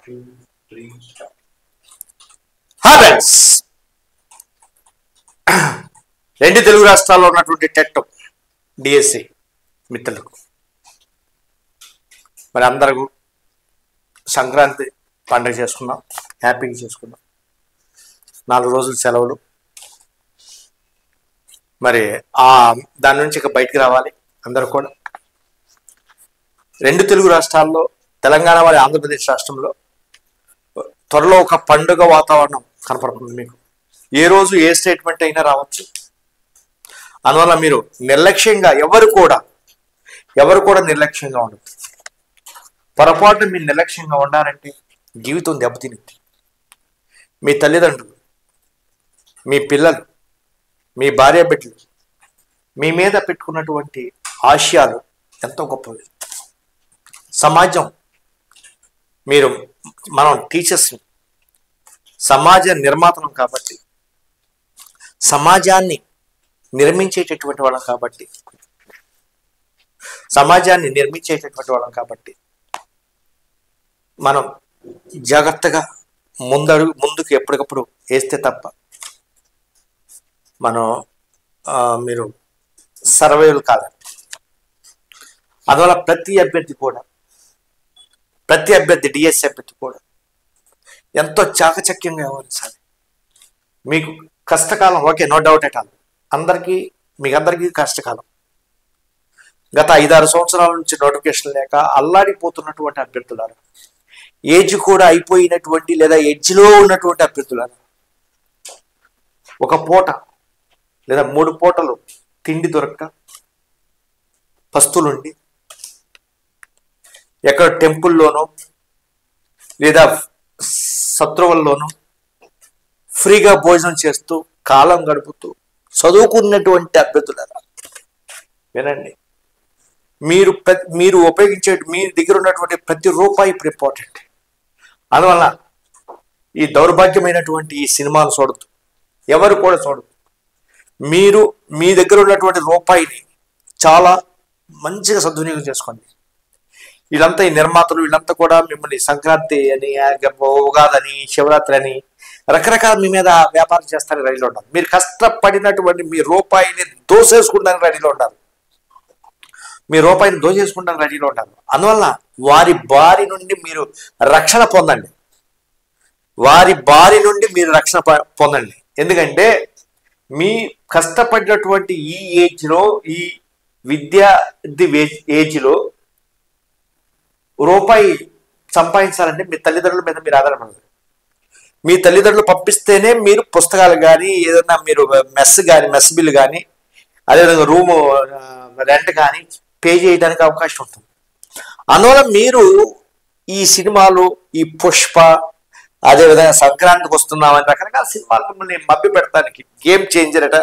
Friends, రెండు తెలుగు రాష్ట్రాల్లో ఉన్నటువంటి టెట్ డిఎస్సి మిత్రులకు మరి అందరూ సంక్రాంతి పండుగ చేసుకున్నాం, హ్యాపీగా చేసుకున్నాం. 4 రోజులు సెలవులు. మరి దాని నుంచి ఇక బయటికి రావాలి అందరూ కూడా. రెండు తెలుగు రాష్ట్రాల్లో, తెలంగాణ మరి ఆంధ్రప్రదేశ్ రాష్ట్రంలో త్వరలో ఒక పండుగ వాతావరణం కనపడుతుంది మీకు. ఏ రోజు ఏ స్టేట్మెంట్ అయినా రావచ్చు. అందువల్ల మీరు నిర్లక్ష్యంగా ఎవరు కూడా నిర్లక్ష్యంగా ఉండదు. పొరపాటు మీరు నిర్లక్ష్యంగా ఉండాలంటే జీవితం దెబ్బతినింది. మీ తల్లిదండ్రులు, మీ పిల్లలు, మీ భార్య బిడ్డలు మీ మీద పెట్టుకున్నటువంటి ఆశయాలు ఎంతో గొప్పవి. సమాజం, మనం టీచర్స్, సమాజ నిర్మాతలం కాబట్టి, సమాజాన్ని నిర్మించేటటువంటి వాళ్ళం కాబట్టి మనం జాగ్రత్తగా ముందుకు ఎప్పటికప్పుడు వేస్తే తప్ప మీరు సర్వైవల్ కాదండి. అందువల్ల ప్రతి అభ్యర్థి డిఎస్సి అభ్యర్థి కూడా ఎంతో చాకచక్యంగా వ్యవహరించాలి. మీకు కష్టకాలం, okay, no doubt at all. మీకందరికీ కష్టకాలం. గత 5-6 సంవత్సరాల నుంచి నోటిఫికేషన్ లేక అల్లాడిపోతున్నటువంటి అభ్యర్థులారు, ఏజ్ కూడా అయిపోయినటువంటి లేదా ఎడ్జ్లో ఉన్నటువంటి అభ్యర్థులారు, ఒక పూట లేదా 3 పూటలు తిండి దొరక్క పస్తులుండి ఎక్కడ టెంపుల్లోనో లేదా సత్రువుల్లోనో ఫ్రీగా భోజనం చేస్తూ కాలం గడుపుతూ చదువుకున్నటువంటి అభ్యర్థులారా వినండి. మీరు ఉపయోగించే మీ దగ్గర ఉన్నటువంటి ప్రతి రూపాయి ఇప్పుడు ఇంపార్టెంట్. అందువల్ల ఈ దౌర్భాగ్యమైనటువంటి ఈ సినిమాను చూడద్దు, ఎవరు కూడా చూడద్దు. మీరు మీ దగ్గర ఉన్నటువంటి రూపాయిని చాలా మంచిగా సద్వినియోగం చేసుకోండి. వీళ్ళంతా ఈ నిర్మాతలు వీళ్ళంతా కూడా మిమ్మల్ని సంక్రాంతి అని, ఉగాది అని, శివరాత్రి అని రకరకాల మీ మీద వ్యాపారం చేస్తారని రెడీలో ఉండాలి. మీరు కష్టపడినటువంటి మీ రూపాయిని దోసేసుకుంటానికి రెడీలో ఉండాలి. అందువల్ల వారి బారి నుండి మీరు రక్షణ పొందండి. ఎందుకంటే మీ కష్టపడినటువంటి ఈ ఏజ్లో, ఈ విద్యార్థి ఏజ్లో రూపాయి సంపాదించాలంటే మీ తల్లిదండ్రుల మీద మీరు ఆధారపడదు. మీ తల్లిదండ్రులు పంపిస్తేనే మీరు పుస్తకాలు కానీ, ఏదైనా మీరు మెస్ బిల్ కానీ, అదేవిధంగా రూము రెంట్ కానీ పే చేయడానికి అవకాశం ఉంటుంది. అందువల్ల మీరు ఈ సినిమాలు, ఈ పుష్ప, అదేవిధంగా సంక్రాంతికి వస్తున్నామని రకరకాల సినిమాలు మిమ్మల్ని మభ్య పెడతానికి, గేమ్ చేంజర్ అట,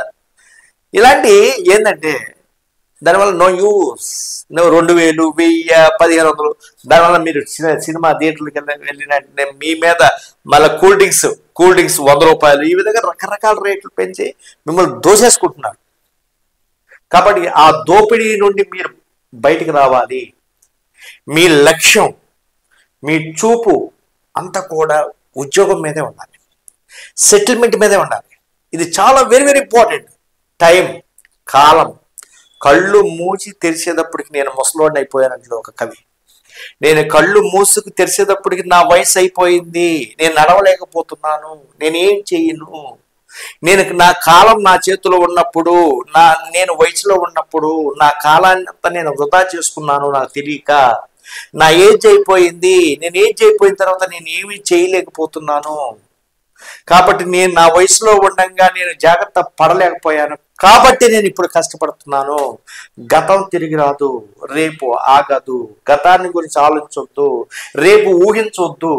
ఇలాంటి ఏంటంటే దానివల్ల నో యూస్. 2000, 1000, 1500 దానివల్ల మీరు సినిమా థియేటర్లకి వెళ్ళిన మీ మీద మళ్ళీ కూల్ డ్రింక్స్ 100 రూపాయలు, ఈ విధంగా రకరకాల రేట్లు పెంచి మిమ్మల్ని దోసేసుకుంటున్నారు. కాబట్టి ఆ దోపిడీ నుండి మీరు బయటికి రావాలి. మీ లక్ష్యం, మీ చూపు అంతా కూడా ఉద్యోగం మీదే ఉండాలి, సెటిల్మెంట్ మీదే ఉండాలి. ఇది చాలా వెరీ వెరీ ఇంపార్టెంట్. టైం, కాలం. కళ్ళు మూసి తెరిచేటప్పటికి నేను ముసలోడిని అయిపోయానంటే ఒక కవి. నేను కళ్ళు మూసుకు తెరిచేటప్పటికి నా వయసు అయిపోయింది, నేను నడవలేకపోతున్నాను, నేనేం చెయ్యను. నా కాలం నా చేతిలో ఉన్నప్పుడు, నేను వయసులో ఉన్నప్పుడు నా కాలాన్ని అంతా నేను వృధా చేసుకున్నాను నాకు తెలియక. నా ఏజ్ అయిపోయింది, నేను ఏజ్ అయిపోయిన తర్వాత నేను ఏమీ చేయలేకపోతున్నాను. కాబట్టి నేను నా వయసులో ఉండగా నేను జాగ్రత్త పడలేకపోయాను. కాబట్టి నేను ఇప్పుడు కష్టపడుతున్నాను. గతం తిరిగి రాదు, రేపు ఆగదు. గతాన్ని గురించి ఆలోచించొద్దు, రేపు ఊహించొద్దు.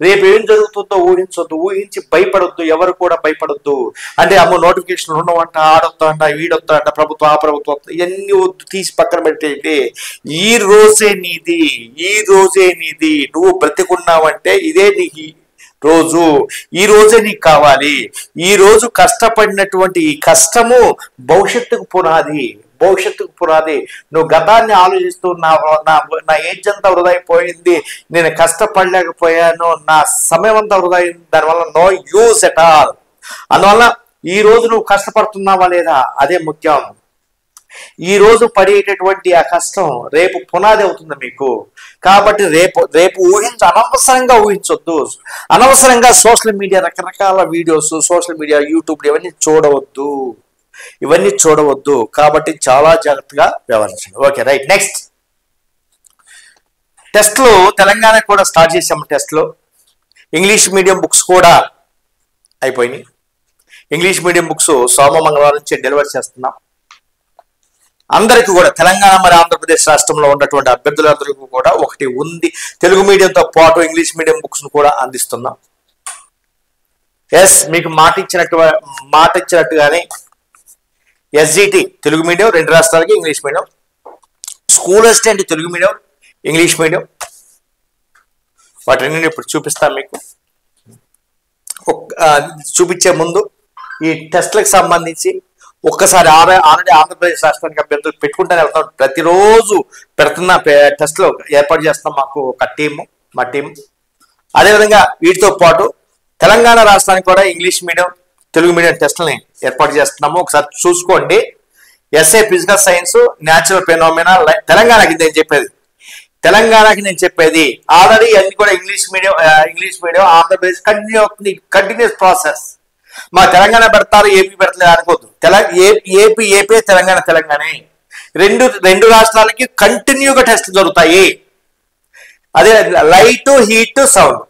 రేపు ఏం జరుగుతుందో ఊహించి భయపడొద్దు. ఎవరు కూడా భయపడొద్దు. అంటే అమ్మో నోటిఫికేషన్ ఉండవంట, ఆడొద్దంట, వీడొద్దంట, ప్రభుత్వం ఆ ప్రభుత్వం, ఇవన్నీ వద్దు, తీసి పక్కన పెట్టేయండి. ఈ రోజే నీది. నువ్వు బ్రతికున్నావంటే ఇదే నీకు రోజు. ఈ రోజే నీకు కావాలి. ఈ రోజు కష్టపడినటువంటి ఈ కష్టము భవిష్యత్తుకు పునాది. భవిష్యత్తుకు పునాది. నువ్వు గతాన్ని ఆలోచిస్తూ నా ఏజ్ అంతా వృధా అయిపోయింది, నేను కష్టపడలేకపోయాను, నా సమయం అంతా వృధా అయింది, దానివల్ల నో యూజ్ ఎట్ ఆల్. అందువల్ల ఈ రోజు నువ్వు కష్టపడుతున్నావా లేదా అదే ముఖ్యం. ఈ రోజు పడేటటువంటి ఆ కష్టం రేపు పునాది అవుతుంది మీకు. కాబట్టి రేపు అనవసరంగా ఊహించొద్దు. అనవసరంగా సోషల్ మీడియా రకరకాల వీడియోస్, సోషల్ మీడియా, యూట్యూబ్ ఇవన్నీ చూడవద్దు. కాబట్టి చాలా జాగ్రత్తగా వ్యవహరించండి. Okay, right. నెక్స్ట్ టెస్ట్లు తెలంగాణ కూడా స్టార్ట్ చేసాము. టెస్ట్లు ఇంగ్లీష్ మీడియం బుక్స్ కూడా అయిపోయినాయి. ఇంగ్లీష్ మీడియం బుక్స్ మంగళవారం నుంచి డెలివరీ చేస్తున్నాం. అందరికీ కూడా తెలంగాణ మరి ఆంధ్రప్రదేశ్ రాష్ట్రంలో ఉన్నటువంటి అభ్యర్థులందరికీ కూడా ఒకటి ఉంది, తెలుగు మీడియంతో పాటు ఇంగ్లీష్ మీడియం బుక్స్ కూడా అందిస్తున్నాం. ఎస్, మీకు మాట ఇచ్చినట్టుగానే ఎస్జిటి తెలుగు మీడియం 2 రాష్ట్రాలకి English medium, school assistant Telugu medium, English medium, వాటిని ఇప్పుడు చూపిస్తాను మీకు. చూపించే ముందు ఈ టెస్ట్లకు సంబంధించి ఒక్కసారి ఆల్రెడీ ఆంధ్రప్రదేశ్ రాష్ట్రానికి అభ్యర్థులు పెట్టుకుంటూనే వెళ్తాం. ప్రతిరోజు పెడుతున్న టెస్ట్లో ఏర్పాటు చేస్తున్నాం మాకు ఒక మా టీం. అదేవిధంగా వీటితో పాటు తెలంగాణ రాష్ట్రానికి కూడా ఇంగ్లీష్ మీడియం తెలుగు మీడియం టెస్ట్లని ఏర్పాటు చేస్తున్నాము. ఒకసారి చూసుకోండి. SA physical science, natural phenomena, తెలంగాణకి నేను చెప్పేది ఆల్రెడీ అన్ని కూడా English medium Andhra Pradesh continuous process. మా తెలంగాణ పెడతారు, ఏపీ పెడతలేదు అనుకోద్దు. ఏపీ తెలంగాణ రెండు రాష్ట్రాలకి కంటిన్యూగా టెస్ట్ జరుగుతాయి. అదే లైట్, హీట్, సౌండ్.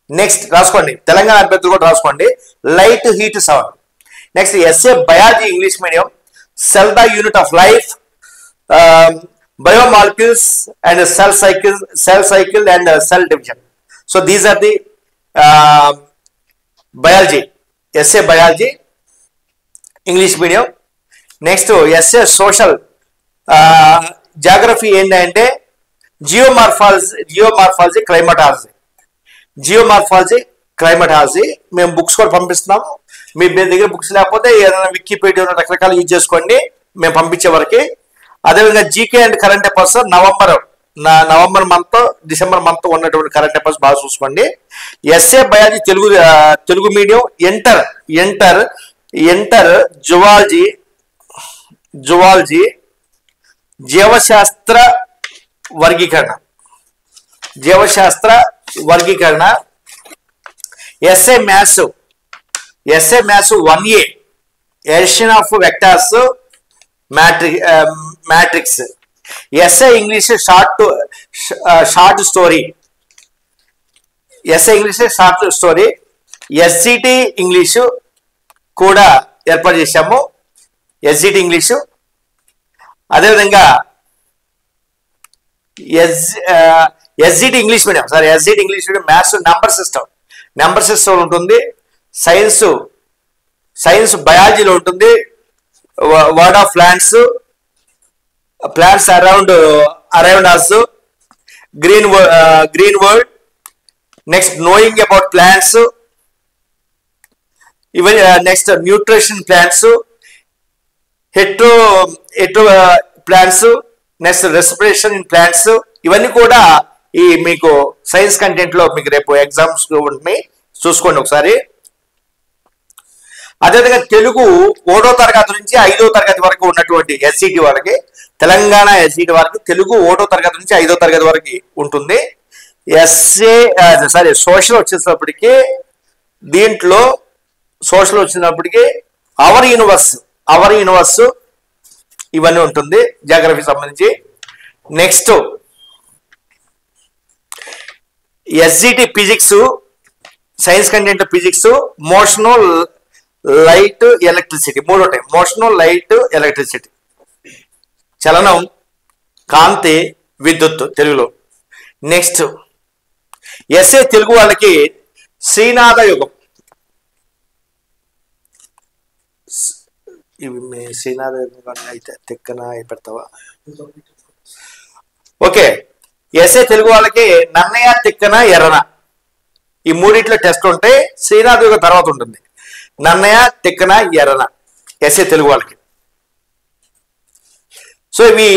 నెక్స్ట్ రాసుకోండి, తెలంగాణ అభ్యర్థులు కూడా రాసుకోండి, light, heat, sound. Next SA biology English medium, cell the unit of life, biomolecules and cell cycle and cell division. So these are the biology, essay biology English medium. Next essay social geography ఏంటంటే geomorphology climatology మేము books కూడా పంపిస్తున్నాము. మీ దగ్గర books లేకపోతే ఏదైనా Wikipedia రకరకాలు use చేసుకోండి మేము పంపించే వరకు. అదేవిధంగా GK and current affairs November month, December month ఉన్నటువంటి కరెంట్ అఫైర్స్ బాగా చూసుకోండి. SA biology Telugu medium, enter zoology జీవశాస్త్ర వర్గీకరణ. SA maths 1A, addition of vectors, matrix. SA English short story, SGT English కూడా ఏర్పాటు చేశాము. ఎస్జిటి ఇంగ్లీషు, అదేవిధంగా SGT English medium maths, number system ఉంటుంది. సైన్స్ బయాలజీలో ఉంటుంది. World of plants around us, green world. Next knowing about plants, ఇవన్నీ. Next nutrition plants, Hetero plants. Next respiration in plants. ఇవన్నీ కూడా ఈ మీకు సైన్స్ కంటెంట్ లో మీకు రేపు ఎగ్జామ్స్ ఉంటాయి, చూసుకోండి ఒకసారి. అదేవిధంగా తెలుగు 1వ తరగతి నుంచి 5వ తరగతి వరకు ఉన్నటువంటి ఎస్సిటి వాళ్ళకి, తెలంగాణ ఎస్సిటి వాళ్ళకి తెలుగు 1వ తరగతి నుంచి 5వ తరగతి వరకు ఉంటుంది. సోషల్ వచ్చేటప్పటికి దీంట్లో అవర్ యూనివర్స్ ఇవన్నీ ఉంటుంది జాగ్రఫీ సంబంధించి. Next SGT physics, science content physics, motion, light, electricity 3 ఉంటాయి. మోషను, లైట్, ఎలక్ట్రిసిటీ, చలనం, కాంతి, విద్యుత్ తెలుగులో. నెక్స్ట్ ఎస్ఏ తెలుగు వాళ్ళకి శ్రీనాథ యుగం. శ్రీనాథ యుగం అయితే తిక్కన పెడతావా? ఓకే. ఎస్ఏ తెలుగు వాళ్ళకి నన్నయ్య, తిక్కన, ఎర్రన ఈ 3 టెస్ట్ ఉంటే శ్రీనాథ యుగం తర్వాత ఉంటుంది. నన్నయ్య, తిక్కన, ఎర్రన ఎస్ఏ తెలుగు వాళ్ళకి. సో ఇవి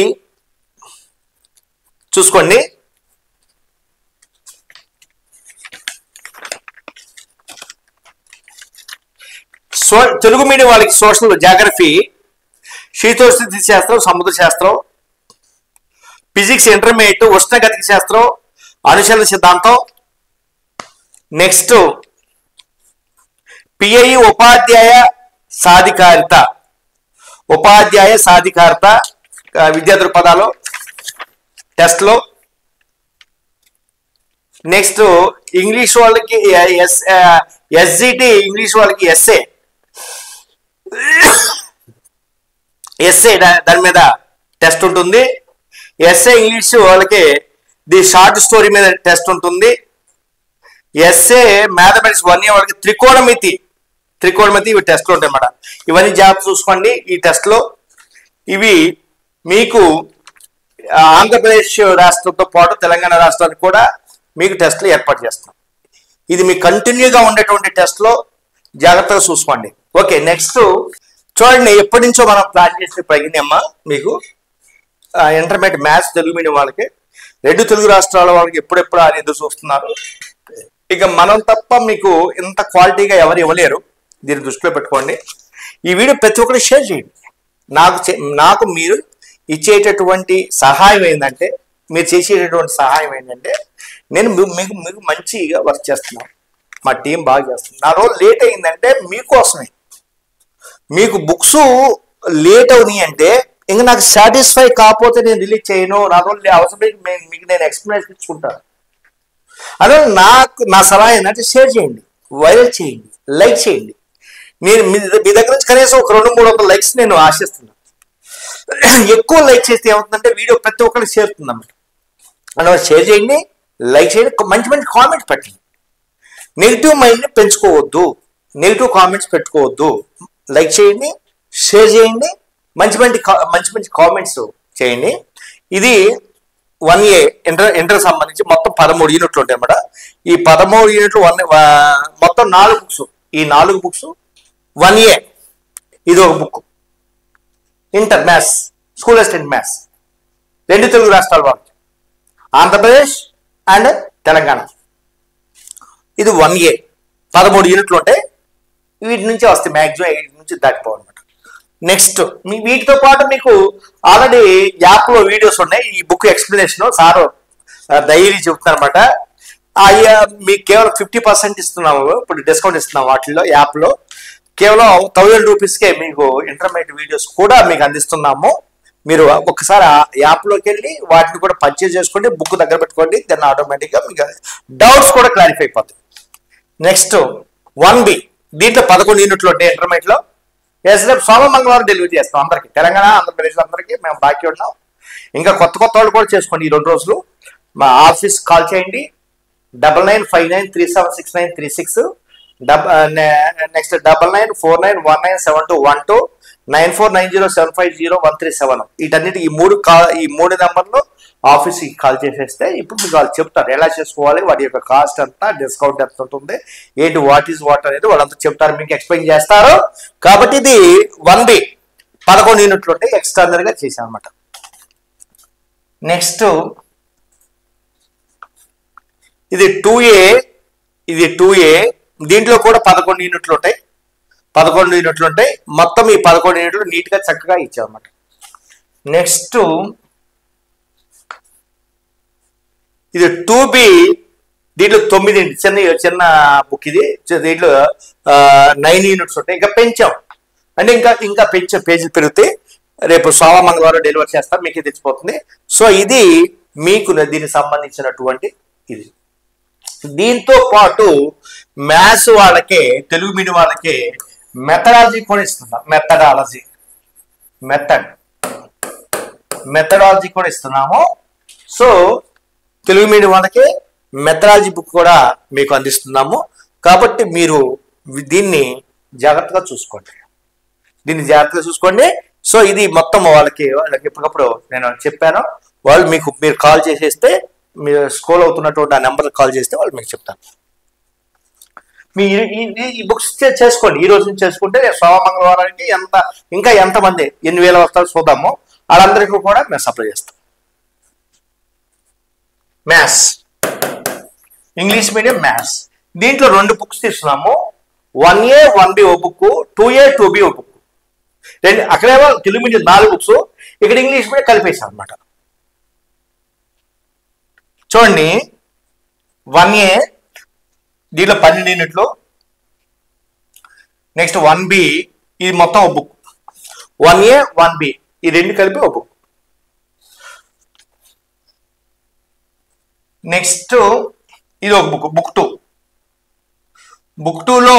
చూసుకోండి. తెలుగు మీడియం వాళ్ళకి సోషల్ జాగ్రఫీ, శీతోష్ణ శాస్త్రం, సముద్ర శాస్త్రం, ఫిజిక్స్ ఇంటర్మీడియట్, ఉష్ణగతిక శాస్త్రం, అనుశీలన సిద్ధాంతం. నెక్స్ట్ పిఐ ఉపాధ్యాయ సాధికారిత, విద్యా దృక్పథాలు టెస్ట్లో. నెక్స్ట్ ఇంగ్లీష్ వాళ్ళకి ఎస్జిటి, ఇంగ్లీష్ వాళ్ళకి ఎస్ఏ దాని మీద టెస్ట్ ఉంటుంది. ఎస్ఏ ఇంగ్లీష్ వాళ్ళకి ది షార్ట్ స్టోరీ మీద టెస్ట్ ఉంటుంది. ఎస్ఏ మ్యాథమెటిక్స్ 1 year వాళ్ళకి త్రికోణమితి ఇవి టెస్ట్లు ఉంటాయి అన్నమాట. ఇవన్నీ జాగ్రత్త చూసుకోండి ఈ టెస్ట్లో. ఇవి మీకు ఆంధ్రప్రదేశ్ రాష్ట్రంతో పాటు తెలంగాణ రాష్ట్రానికి కూడా మీకు టెస్ట్లు ఏర్పాటు చేస్తున్నాం. ఇది మీకు కంటిన్యూగా ఉండేటువంటి టెస్ట్లో జాగ్రత్తగా చూసుకోండి. ఓకే, నెక్స్ట్ చూడండి, ఎప్పటి నుంచో మనం ప్లాన్ చేసే ప్రజ్ఞమ్మ మీకు ఇంటర్మీడియట్ మ్యాథ్స్ తెలుగు మీడియం వాళ్ళకి 2 తెలుగు రాష్ట్రాల వాళ్ళకి ఎప్పుడెప్పుడు అని ఎదురు చూస్తున్నారు. ఇక మనం తప్ప మీకు ఇంత క్వాలిటీగా ఎవరు ఇవ్వలేరు, దీన్ని దృష్టిలో పెట్టుకోండి. ఈ వీడియో ప్రతి ఒక్కరు షేర్ చేయండి. నాకు మీరు ఇచ్చేటటువంటి సహాయం ఏంటంటే, మీరు చేసేటటువంటి సహాయం ఏంటంటే, నేను మీకు మంచిగా వర్క్ చేస్తున్నాను, మా టీం బాగా చేస్తుంది. నా రోజు లేట్ అయిందంటే మీకోసమే. మీకు బుక్స్ లేట్ అవునాయి అంటే ఇంకా నాకు సాటిస్ఫై కాకపోతే నేను రిలీజ్ చేయను. నా రోజు అవసరం మీకు నేను ఎక్స్ప్లెనేషన్ ఇచ్చుకుంటాను. అదే నా సలహా ఏంటంటే, షేర్ చేయండి, వైరల్ చేయండి, లైక్ చేయండి. నేను మీ దగ్గర నుంచి కనీసం ఒక 200-300 లైక్స్ నేను ఆశిస్తున్నాను. ఎక్కువ లైక్ చేస్తే ఏమవుతుందంటే వీడియో ప్రతి ఒక్కరికి చేరుతుందన్నమాట. అలా షేర్ చేయండి, లైక్ చేయండి, మంచి మంచి కామెంట్స్ పెట్టండి. నెగిటివ్ మైండ్ని పెంచుకోవద్దు, నెగిటివ్ కామెంట్స్ పెట్టుకోవద్దు. లైక్ చేయండి, షేర్ చేయండి, మంచి మంచి కామెంట్స్ చేయండి. ఇది 1A ఇంటర్ సంబంధించి మొత్తం 13 యూనిట్లు ఉంటాయి అన్నమాట. ఈ 13 యూనిట్లు మొత్తం 4 బుక్స్. ఈ 4 బుక్స్ 1A. ఇది ఒక book inter maths, school assistant maths, 2 Telugu రాష్ట్రాల వాళ్ళు, ఆంధ్రప్రదేశ్ అండ్ తెలంగాణ. ఇది 1A 13 యూనిట్లు ఉంటాయి. వీటి నుంచి వస్తాయి, మ్యాక్సిమం 8 నుంచి దాటిపోవాలన్నమాట. నెక్స్ట్ వీటితో పాటు మీకు ఆల్రెడీ యాప్లో వీడియోస్ ఉన్నాయి. ఈ బుక్ ఎక్స్ప్లెనేషన్ సార్ డైలీ చెప్తున్నారు అనమాట. మీకు కేవలం 50% ఇస్తున్నాము, ఇప్పుడు డిస్కౌంట్ ఇస్తున్నాం వాటిల్లో. యాప్లో కేవలం 1000 రూపీస్కే మీకు ఇంటర్మీడియట్ వీడియోస్ కూడా మీకు అందిస్తున్నాము. మీరు ఒక్కసారి ఆ యాప్లోకి వెళ్ళి వాటిని కూడా పర్చేజ్ చేసుకోండి, బుక్ దగ్గర పెట్టుకోండి. దాన్ని ఆటోమేటిక్గా మీకు డౌట్స్ కూడా క్లారిఫై అయిపోతాయి. నెక్స్ట్ 1B, దీంట్లో 11 యూనిట్లు ఉంటాయి ఇంటర్మీడియట్లో. రేపు సోమవారం డెలివరీ చేస్తాం అందరికి, తెలంగాణ ఆంధ్రప్రదేశ్ అందరికీ మేము బాకీ ఉన్నాం. ఇంకా కొత్త వాళ్ళు కూడా చేసుకోండి. ఈ 2 రోజులు మా ఆఫీస్ కాల్ చేయండి, 9959376936, నెక్స్ట్ 9949197212, 9490750137. వీటన్నిటి ఈ మూడు నెంబర్లు ఆఫీస్కి కాల్ చేసేస్తే ఇప్పుడు మీకు వాళ్ళు చెప్తారు ఎలా చేసుకోవాలి, వాటి యొక్క కాస్ట్ ఎంత, డిస్కౌంట్ ఎంత ఉంటుంది, ఏంటి, వాట్ అనేది వాళ్ళంతా చెప్తారు, మీకు ఎక్స్ప్లెయిన్ చేస్తారు. కాబట్టి ఇది 1B 11 యూనిట్లు ఉంటాయి, ఎక్స్ట్రానర్గా చేశాను అనమాట. నెక్స్ట్ ఇది 2A, దీంట్లో కూడా 11 యూనిట్లు ఉంటాయి. మొత్తం ఈ 11 యూనిట్లు నీట్గా చక్కగా ఇచ్చామన్నమాట. నెక్స్ట్ ఇది 2B, దీంట్లో 9 చిన్న బుక్. ఇది దీంట్లో 9 యూనిట్స్ ఉంటాయి. ఇంకా పెంచాం అంటే ఇంకా పెంచాం, పేజీలు పెరిగితే రేపు మంగళవారం డెలివరీ చేస్తాం, మీకు తెచ్చిపోతుంది. సో ఇది మీకు దీనికి సంబంధించినటువంటి ఇది. దీంతో పాటు మ్యాథ్స్ వాళ్ళకి, తెలుగు మీడియం వాళ్ళకి మెథడాలజీ కూడా ఇస్తున్నాం. మెథడాలజీ కూడా ఇస్తున్నాము. సో తెలుగు మీడియం వాళ్ళకి మెథడాలజీ బుక్ కూడా మీకు అందిస్తున్నాము. కాబట్టి మీరు దీన్ని జాగ్రత్తగా చూసుకోండి. సో ఇది మొత్తం వాళ్ళకి ఎప్పటికప్పుడు నేను చెప్పాను. వాళ్ళు మీరు కాల్ చేసేస్తే, మీరు స్క్రోల్ అవుతున్నటువంటి ఆ నెంబర్ కాల్ చేస్తే వాళ్ళు మీకు చెప్తాను. ఈ బుక్స్ చేసుకోండి, ఈ రోజు నుంచి చేసుకుంటే మంగళవారానికి ఇంకా ఎంతమంది 8,000 వస్తారు చూద్దాము. వాళ్ళందరికీ కూడా మేము సప్లై చేస్తాం. మ్యాథ్స్, ఇంగ్లీష్ మీడియం మ్యాథ్స్, దీంట్లో 2 బుక్స్ తీస్తున్నాము. 1A 1B ఓ బుక్, 2A 2B ఓ బుక్. అక్కడేమో తెలుగు మీడియం 4 బుక్స్, ఇక్కడ ఇంగ్లీష్ మీడియం కలిపేసాం అనమాట. చూడండి, 1A దీంట్లో 12 యూనిట్లు. నెక్స్ట్ 1B ఇది మొత్తం ఒక బుక్. 1A 1B ఈ 2 కలిపి ఒక బుక్. నెక్స్ట్ ఇది ఒక బుక్, బుక్ 2. బుక్ 2లో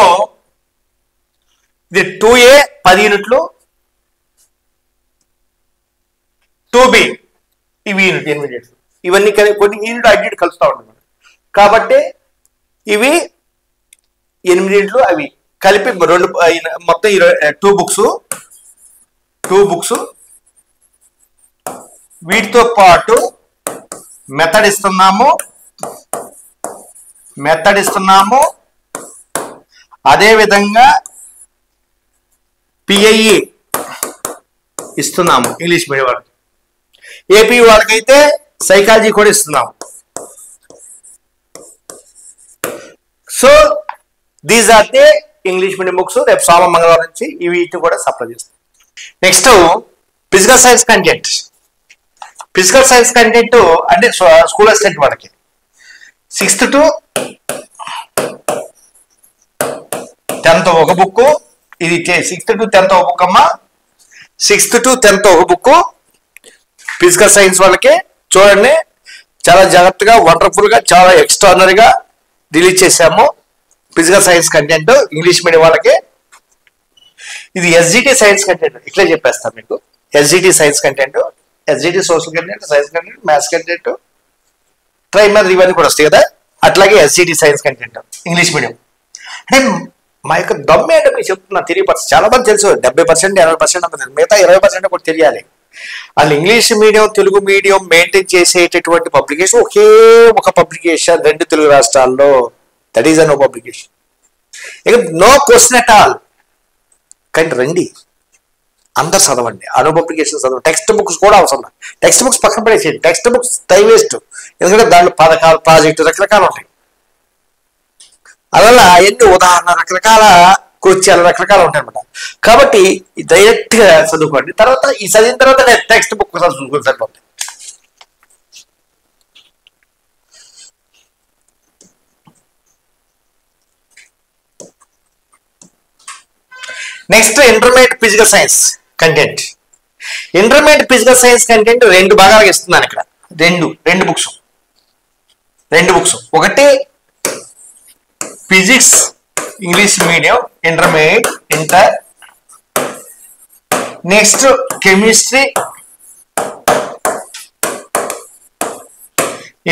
ఇది 2A 10 యూనిట్లు, 2B ఇవి యూనిట్ 8 యూనిట్లు. ఇవన్నీ కొన్ని యూనిట్ 5 యూనిట్ కలుస్తూ ఉంటుంది కాబట్టి ఇవి 8 యూనిట్లు. అవి కలిపి 2 మొత్తం 2 బుక్స్. వీటితో పాటు మెథడ్ ఇస్తున్నాము. అదేవిధంగా PIE ఇస్తున్నాము ఇంగ్లీష్ మీడియం వాళ్ళకి. AP వాళ్ళకైతే సైకాలజీ కూడా ఇస్తున్నాము. So these are the English medium books. రేపు సోమ మంగళవారం నుంచి వీటిని కూడా సప్లై చేస్తాం. Next physical science content. Physical science content అంటే స్కూల్ అసిస్టెంట్ వాళ్ళకి 6th to 10th ఒక బుక్. ఇది 6th to 10th ఒక బుక్ అమ్మా. 6th to 10th ఒక బుక్ ఫిజికల్ సైన్స్ వాళ్ళకి. చూడండి, చాలా జాగ్రత్తగా, వండర్ఫుల్ గా, చాలా ఎక్స్ట్రానరీగా రిలీజ్ చేశాము physical science content English medium వాళ్ళకి. ఇది SGT సైన్స్ కంటెంట్, ఇట్లే చెప్పేస్తాను మీకు. SGT science content, SGT social content, science content, maths content, primary ఇవన్నీ కూడా వస్తాయి కదా. అట్లాగే SGT science content English medium. అంటే మా యొక్క దమ్మే అంటే మీకు చెప్తున్నా, తెలియపరచు. చాలా మంది తెలుసు, 70% 80% అంత, మిగతా 20% కూడా తెలియాలి. వాళ్ళు English medium Telugu medium maintain చేసేటటువంటి పబ్లికేషన్ ఒకే ఒక పబ్లికేషన్ 2 తెలుగు రాష్ట్రాల్లో. దట్ ఈస్ నో పబ్లికేషన్, ఇక నో క్వశ్చన్ అట్ ఆల్. కానీ రండి, అందరు చదవండి, అను పబ్లికేషన్ చదవండి. టెక్స్ట్ బుక్స్ కూడా అవసరం. టెక్స్ట్ బుక్స్ పక్కన పడేసేయండి. Text books time waste. ఎందుకంటే దాంట్లో పథకాలు, ప్రాజెక్టు రకరకాలు ఉంటాయి. అందువల్ల ఎన్ని ఉదాహరణ రకరకాల కృత్యాలు రకరకాలు ఉంటాయి అనమాట. కాబట్టి డైరెక్ట్ గా చదువుకోండి. తర్వాత ఈ చదివిన తర్వాత టెక్స్ట్ బుక్ చదువుకోండి, సరిపోతుంది. Next intermediate physical science content. Intermediate physical science content 2 భాగాలుగా ఇస్తున్నాను ఇక్కడ. రెండు బుక్స్. ఒకటి physics English medium intermediate inter. Next chemistry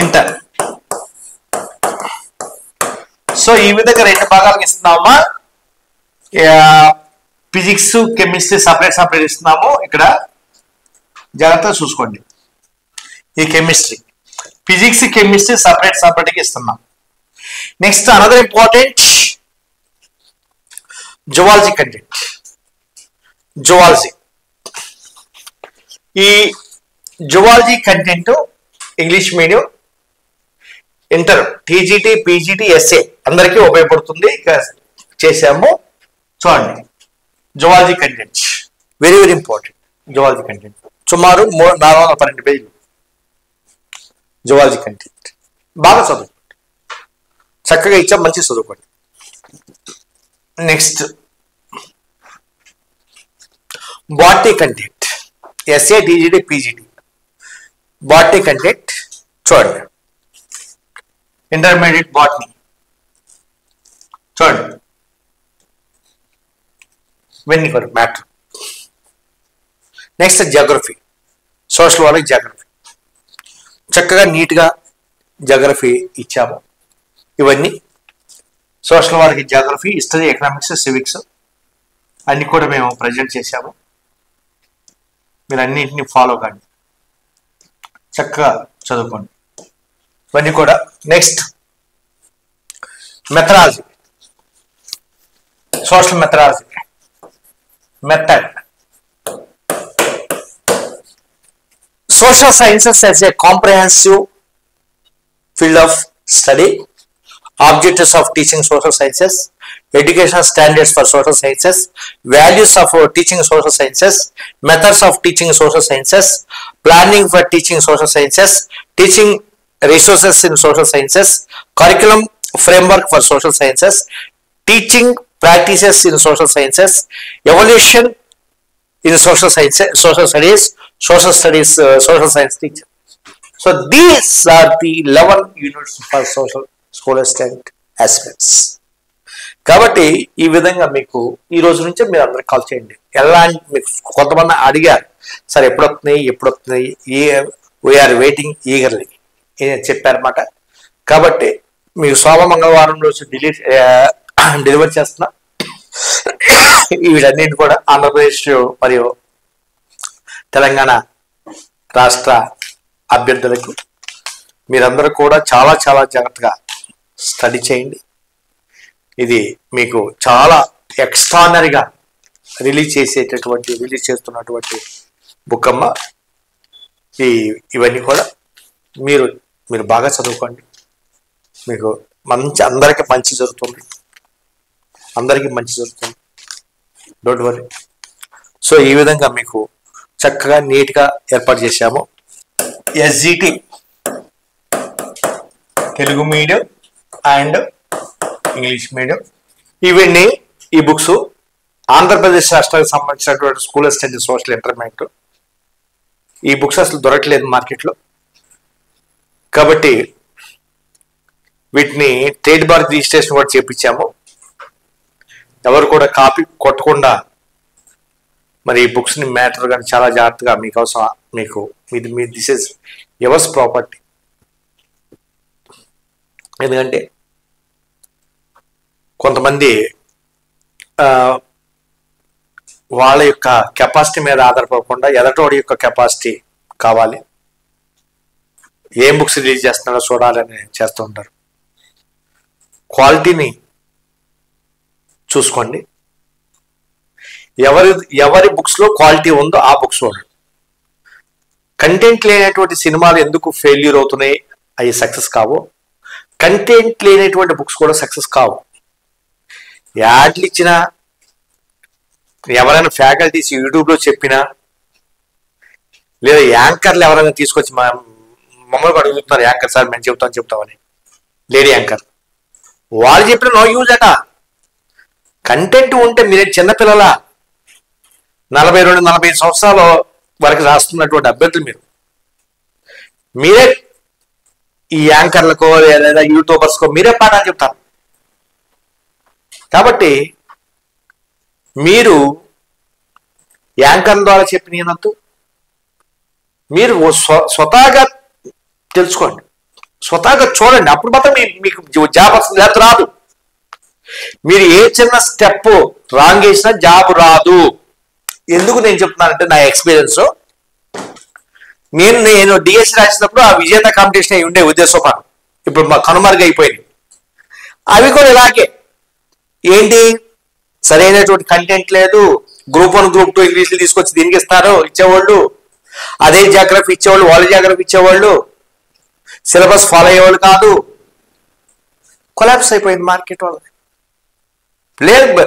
inter. So ఈ విధంగా 2 భాగాలుగా ఇస్తున్నామా. ఫిజిక్స్ కెమిస్ట్రీ సపరేట్ ఇస్తున్నాము. ఇక్కడ జాగ్రత్తగా చూసుకోండి. ఈ కెమిస్ట్రీ, ఫిజిక్స్ కెమిస్ట్రీ సపరేట్గా ఇస్తున్నాం. Next another important zoology content. ఈ zoology content English medium inter, TGT PGT SA అందరికీ ఉపయోగపడుతుంది. ఇక చేసాము. చూడండి, zoology content very very important. Zoology content సుమారు 412 పేజీలు. జువాలజీ కంటెంట్ బాగా చదువుకోండి, చక్కగా ఇచ్చాం, మంచి చదువుకోండి. Next botany content, SA TGT PGT botany content. చూడండి, ఇంటర్మీడియట్ బాటనీ చూడండి, ఇవన్నీ కూడా మ్యాటర్. నెక్స్ట్ జాగ్రఫీ, సోషల్ వాళ్ళకి జాగ్రఫీ చక్కగా నీట్గా జాగ్రఫీ ఇచ్చాము. ఇవన్నీ సోషల్ వాళ్ళకి జాగ్రఫీ, హిస్టరీ, ఎకనామిక్స్, సివిక్స్ అన్ని కూడా మేము ప్రజెంట్ చేశాము. మీరు అన్నింటినీ ఫాలో కండి, చక్కగా చదువుకోండి ఇవన్నీ కూడా. Next methodology, social methodology, method social sciences as a comprehensive field of study, objectives of teaching social sciences, educational standards for social sciences, values of teaching social sciences, methods of teaching social sciences, planning for teaching social sciences, teaching resources in social sciences, curriculum framework for social sciences, teaching practices in social sciences, evolution in social sciences, social studies, social science teacher. So these are the 11 units for social school assistant aspects. కాబట్టి ఈ విధంగా మీకు ఈ రోజు నుంచి మీరు అందరికి call చేయండి. ఎలా మీకు కొంతమంది అడిగారు, సార్ ఎప్పుడు వస్తున్నాయి వీఆర్ వెయిటింగ్ ఈగర్లీ చెప్పారన్నమాట. కాబట్టి మీకు మంగళవారం రోజు డెలివరీ చేస్తున్నా. వీటన్నింటి కూడా ఆంధ్రప్రదేశ్ మరియు తెలంగాణ రాష్ట్ర అభ్యర్థులకు మీరందరూ కూడా చాలా చాలా జాగ్రత్తగా స్టడీ చేయండి. ఇది మీకు చాలా ఎక్స్ట్రానరీగా రిలీజ్ చేస్తున్నటువంటి బుక్ అమ్మ. ఇవన్నీ కూడా మీరు బాగా చదువుకోండి. మీకు అందరికీ మంచి జరుగుతుంది, డోంట్ వరీ. సో ఈ విధంగా మీకు చక్కగా నీట్గా ఏర్పాటు చేశాము. SGT Telugu medium and English medium. ఇవన్నీ ఈ బుక్స్ ఆంధ్రప్రదేశ్ రాష్ట్రానికి సంబంధించినటువంటి స్కూల్ అసిస్టెంట్ సోషల్ ఇంటర్మీడియట్. ఈ బుక్స్ అసలు దొరకలేదు మార్కెట్లో. కాబట్టి వీటిని ట్రేడ్ మార్క్ రిజిస్ట్రేషన్ కూడా చేపించాము. ఎవరు కూడా కాపీ కొట్టకుండా మరి ఈ బుక్స్ని మ్యాటర్ కానీ చాలా జాగ్రత్తగా మీకు అవసరం, మీ దిస్ ఇస్ ఎవర్స్ ప్రాపర్టీ. ఎందుకంటే కొంతమంది వాళ్ళ యొక్క కెపాసిటీ మీద ఆధారపడకుండా ఎదటోడి యొక్క కెపాసిటీ కావాలి, ఏం బుక్స్ రిలీజ్ చేస్తున్నారో చూడాలని చేస్తూ ఉంటారు. క్వాలిటీని చూసుకోండి. ఎవరి బుక్స్లో క్వాలిటీ ఉందో ఆ బుక్స్ చూడండి. కంటెంట్ లేనటువంటి సినిమాలు ఎందుకు ఫెయిల్యూర్ అవుతున్నాయి, అవి సక్సెస్ కావు. కంటెంట్ లేనటువంటి బుక్స్ కూడా సక్సెస్ కావు. యాడ్లు ఇచ్చినా, ఎవరైనా ఫ్యాకల్టీస్ యూట్యూబ్లో చెప్పినా, లేదా యాంకర్లు ఎవరైనా తీసుకొచ్చి మమ్మల్ని అడుగుతున్నారు, యాంకర్ సార్ మేము చెప్తామని, లేడీ యాంకర్ వాళ్ళు చెప్పిన నో యూజ్ అట. కంటెంట్ ఉంటే మీరే చిన్నపిల్లల 42-45 సంవత్సరాల వరకు రాస్తున్నటువంటి అభ్యర్థులు మీరే ఈ యాంకర్లకో లేదా యూట్యూబర్స్కో మీరే పాఠాలు చెప్తారు. కాబట్టి మీరు యాంకర్ల ద్వారా చెప్పినట్టు మీరు స్వతహాగా తెలుసుకోండి, స్వతహాగా చూడండి. అప్పుడు మాత్రం మీకు జాబ్ వస్తుంది, రాదు. మీరు ఏ చిన్న స్టెప్ రాంగ్ చేసినా జాబ్ రాదు. ఎందుకు నేను చెప్తున్నానంటే నా ఎక్స్పీరియన్స్. నేను డిఎస్సి రాసినప్పుడు ఆ విజేత కాంపిటీషన్ అయి ఉండే ఉద్దేశోపానం ఇప్పుడు మా కనుమరుగైపోయింది. అవి కూడా ఇలాగే ఏంటి, సరైనటువంటి కంటెంట్ లేదు. గ్రూప్ 1 గ్రూప్ 2 ఇంగ్లీష్లు తీసుకొచ్చి దీనికి ఇచ్చేవాళ్ళు, అదే జాగ్రఫీ ఇచ్చేవాళ్ళు, వాళ్ళ జాగ్రఫీ ఇచ్చేవాళ్ళు, సిలబస్ ఫాలో అయ్యేవాళ్ళు కాదు. కొలాప్స్ అయిపోయింది మార్కెట్ వాళ్ళది. లేదు,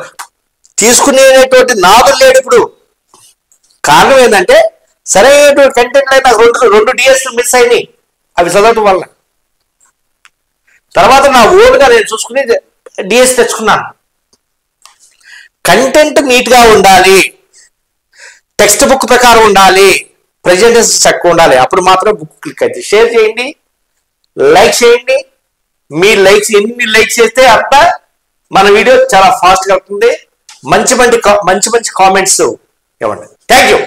తీసుకునేటువంటి నాదులు లేడు ఇప్పుడు. కారణం ఏంటంటే సరైనటువంటి కంటెంట్ అయితే నాకు రెండు డిఎస్లు మిస్ అయినాయి అవి చదవటం వల్ల. తర్వాత నా ఓన్గా నేను చూసుకుని డిఎస్ తెచ్చుకున్నాను. కంటెంట్ నీట్గా ఉండాలి, టెక్స్ట్ బుక్ ప్రకారం ఉండాలి, ప్రెజెంటేషన్ చక్కగా ఉండాలి. అప్పుడు మాత్రం బుక్ క్లిక్ అయితే. షేర్ చేయండి, లైక్ చేయండి. మీ లైక్స్ ఎన్ని లైక్స్ చేస్తే అంత మన వీడియో చాలా ఫాస్ట్గా అవుతుంది. మంచి కామెంట్స్ ఇవ్వండి. Thank you.